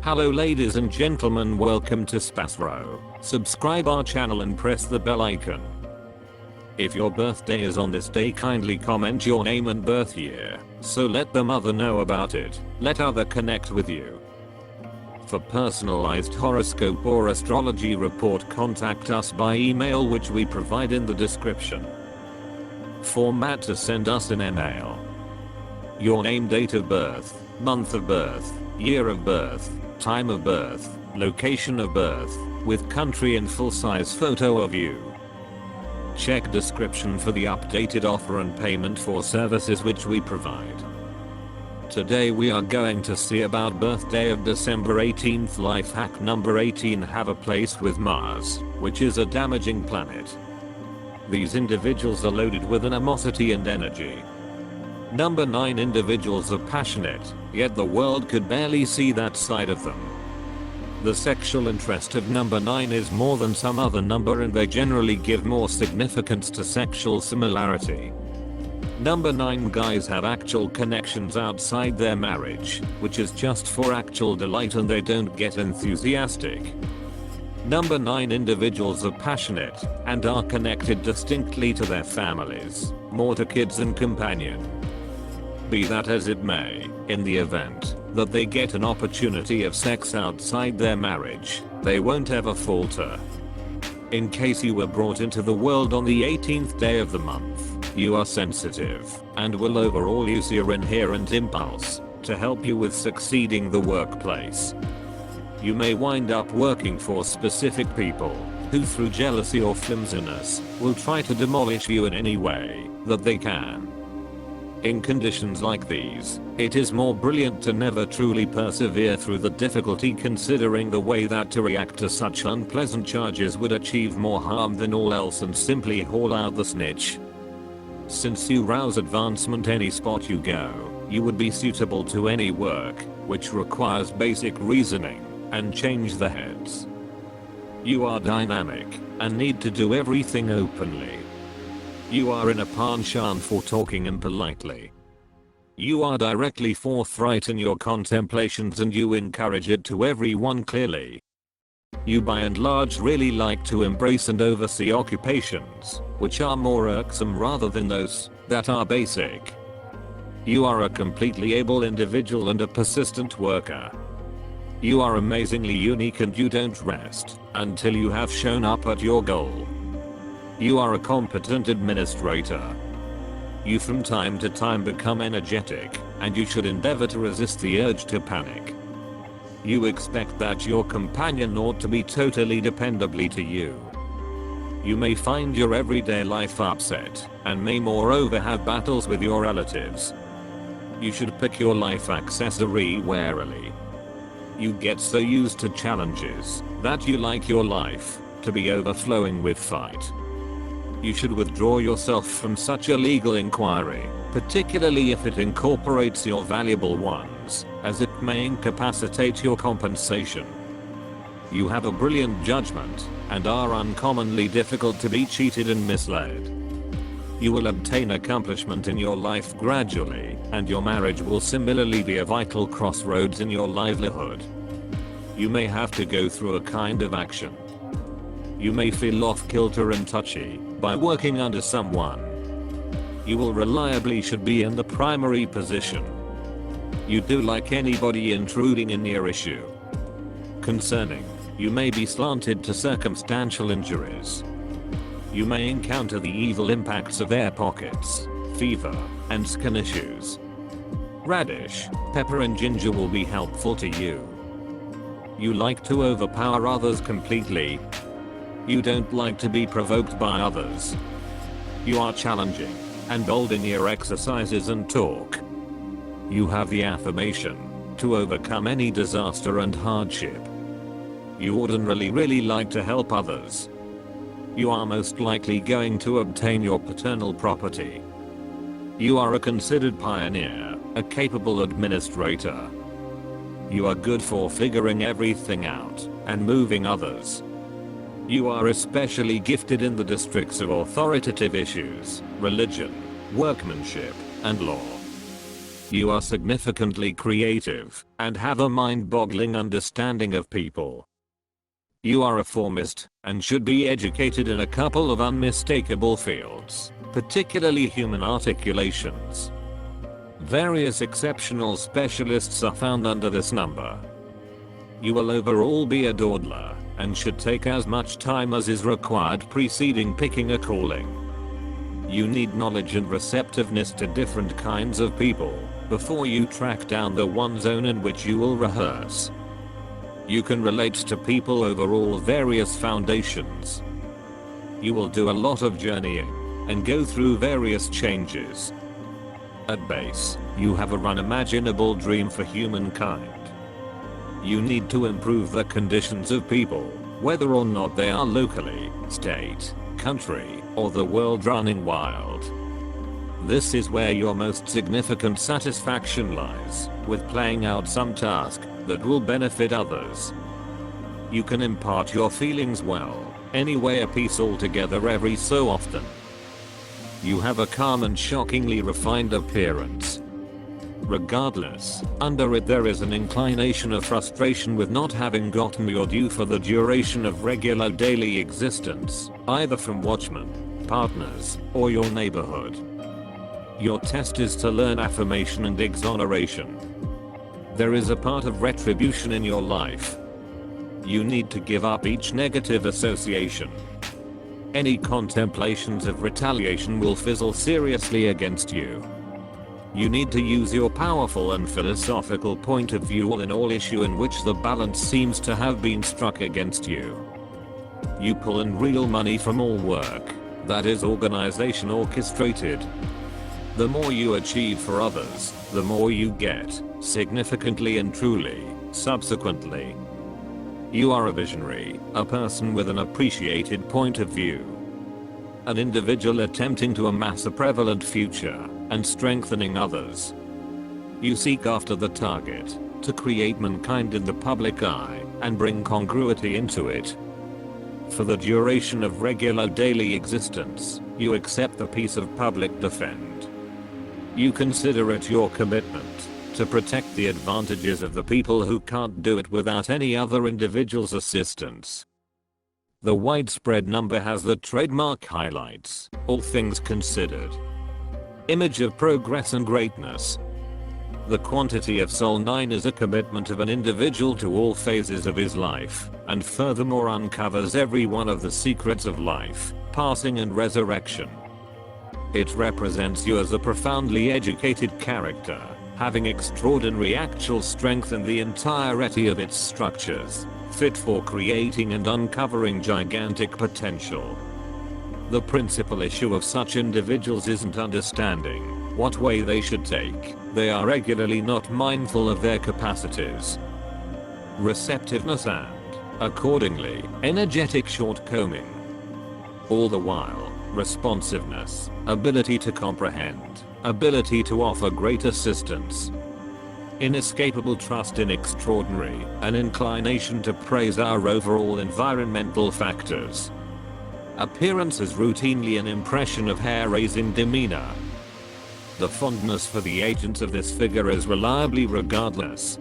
Hello ladies and gentlemen, welcome to SPASRO. Subscribe our channel and press the bell icon. If your birthday is on this day, kindly comment your name and birth year, so let the mother know about it. Let other connect with you. For personalized horoscope or astrology report, contact us by email, which we provide in the description. Format to send us an email: your name, date of birth, month of birth, year of birth, time of birth, location of birth, with country and full-size photo of you. Check description for the updated offer and payment for services which we provide. Today we are going to see about birthday of December 18th. Life hack number 18: have a place with Mars, which is a damaging planet. These individuals are loaded with animosity and energy. Number 9: individuals are passionate, yet the world could barely see that side of them. The sexual interest of number 9 is more than some other number, and they generally give more significance to sexual similarity. Number 9 guys have actual connections outside their marriage, which is just for actual delight, and they don't get enthusiastic. Number 9 individuals are passionate and are connected distinctly to their families, more to kids and companion. Be that as it may, in the event that they get an opportunity of sex outside their marriage, they won't ever falter. In case you were brought into the world on the 18th day of the month, you are sensitive and will overall use your inherent impulse to help you with succeeding the workplace. You may wind up working for specific people who, through jealousy or flimsiness, will try to demolish you in any way that they can. In conditions like these, it is more brilliant to never truly persevere through the difficulty, considering the way that to react to such unpleasant charges would achieve more harm than all else, and simply haul out the snitch. Since you rouse advancement any spot you go, you would be suitable to any work which requires basic reasoning and change the heads. You are dynamic and need to do everything openly. You are in a penchant for talking impolitely. You are directly forthright in your contemplations, and you encourage it to everyone clearly. You by and large really like to embrace and oversee occupations which are more irksome rather than those that are basic. You are a completely able individual and a persistent worker. You are amazingly unique, and you don't rest until you have shown up at your goal. You are a competent administrator. You from time to time become energetic, and you should endeavor to resist the urge to panic. You expect that your companion ought to be totally dependably to you. You may find your everyday life upset, and may moreover have battles with your relatives. You should pick your life accessory warily. You get so used to challenges that you like your life to be overflowing with fight. You should withdraw yourself from such a legal inquiry, particularly if it incorporates your valuable ones, as it may incapacitate your compensation. You have a brilliant judgment and are uncommonly difficult to be cheated and misled. You will obtain accomplishment in your life gradually, and your marriage will similarly be a vital crossroads in your livelihood. You may have to go through a kind of action. You may feel off kilter and touchy by working under someone. You will reliably should be in the primary position. You do like anybody intruding in your issue. Concerning, you may be slanted to circumstantial injuries. You may encounter the evil impacts of air pockets, fever, and skin issues. Radish, pepper and ginger will be helpful to you. You like to overpower others completely. You don't like to be provoked by others. You are challenging and bold in your exercises and talk. You have the affirmation to overcome any disaster and hardship. You ordinarily really like to help others. You are most likely going to obtain your paternal property. You are a considered pioneer, a capable administrator. You are good for figuring everything out and moving others. You are especially gifted in the districts of authoritative issues, religion, workmanship, and law. You are significantly creative and have a mind-boggling understanding of people. You are a formist and should be educated in a couple of unmistakable fields, particularly human articulations. Various exceptional specialists are found under this number. You will overall be a dawdler and should take as much time as is required preceding picking a calling. You need knowledge and receptiveness to different kinds of people before you track down the one zone in which you will rehearse. You can relate to people over all various foundations. You will do a lot of journeying and go through various changes. At base, you have an unimaginable dream for humankind. You need to improve the conditions of people, whether or not they are locally, state, country, or the world running wild. This is where your most significant satisfaction lies, with playing out some task that will benefit others. You can impart your feelings well, anyway a piece altogether every so often. You have a calm and shockingly refined appearance. Regardless, under it there is an inclination of frustration with not having gotten your due for the duration of regular daily existence, either from watchmen, partners, or your neighborhood. Your test is to learn affirmation and exoneration. There is a part of retribution in your life. You need to give up each negative association. Any contemplations of retaliation will fizzle seriously against you. You need to use your powerful and philosophical point of view in all issue in which the balance seems to have been struck against you. You pull in real money from all work, that is organization orchestrated. The more you achieve for others, the more you get, significantly and truly, subsequently. You are a visionary, a person with an appreciated point of view. An individual attempting to amass a prevalent future and strengthening others. You seek after the target, to create mankind in the public eye and bring congruity into it. For the duration of regular daily existence, you accept the peace of public defend. You consider it your commitment to protect the advantages of the people who can't do it without any other individual's assistance. The widespread number has the trademark highlights, all things considered. Image of progress and greatness. The quantity of Soul 9 is a commitment of an individual to all phases of his life, and furthermore uncovers every one of the secrets of life, passing and resurrection. It represents you as a profoundly educated character, having extraordinary actual strength in the entirety of its structures, fit for creating and uncovering gigantic potential. The principal issue of such individuals isn't understanding what way they should take. They are regularly not mindful of their capacities, receptiveness and, accordingly, energetic shortcoming. All the while, responsiveness, ability to comprehend, ability to offer great assistance, inescapable trust in extraordinary, an inclination to praise our overall environmental factors. Appearance is routinely an impression of hair-raising demeanor. The fondness for the agents of this figure is reliably regardless.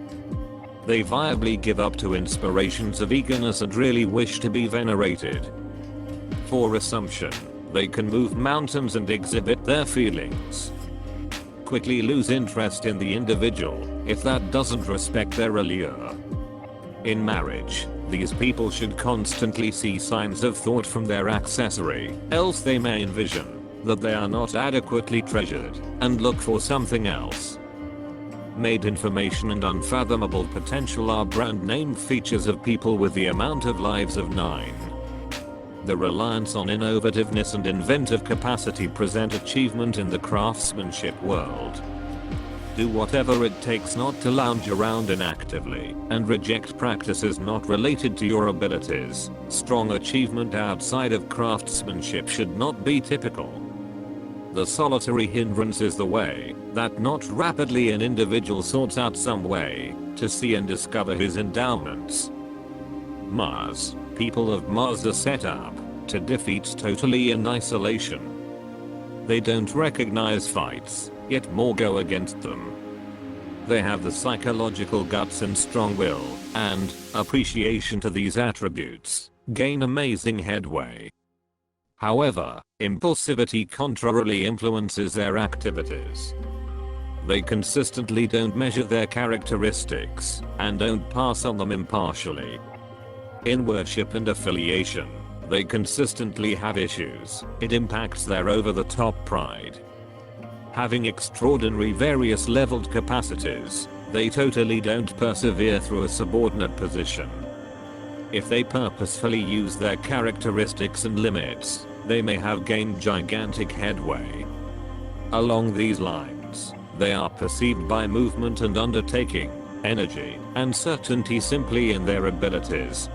They viably give up to inspirations of eagerness and really wish to be venerated. For assumption, they can move mountains and exhibit their feelings. Quickly lose interest in the individual if that doesn't respect their allure. In marriage, these people should constantly see signs of thought from their accessory, else they may envision that they are not adequately treasured and look for something else. Made information and unfathomable potential are brand name features of people with the amount of lives of 9. The reliance on innovativeness and inventive capacity present achievement in the craftsmanship world. Do whatever it takes not to lounge around inactively and reject practices not related to your abilities. Strong achievement outside of craftsmanship should not be typical. The solitary hindrance is the way that not rapidly an individual sorts out some way to see and discover his endowments. Mars. People of Mars are set up to defeat totally in isolation. They don't recognize fights, yet more go against them. They have the psychological guts and strong will, and appreciation to these attributes, gain amazing headway. However, impulsivity contrarily influences their activities. They consistently don't measure their characteristics, and don't pass on them impartially. In worship and affiliation, they consistently have issues. It impacts their over-the-top pride. Having extraordinary various leveled capacities, they totally don't persevere through a subordinate position. If they purposefully use their characteristics and limits, they may have gained gigantic headway. Along these lines, they are perceived by movement and undertaking, energy, and certainty simply in their abilities.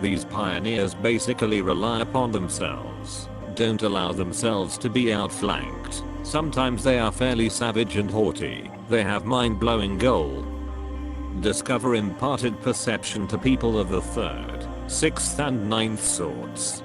These pioneers basically rely upon themselves, don't allow themselves to be outflanked. Sometimes they are fairly savage and haughty. They have mind-blowing goal. Discover imparted perception to people of the 3rd, 6th and 9th sorts.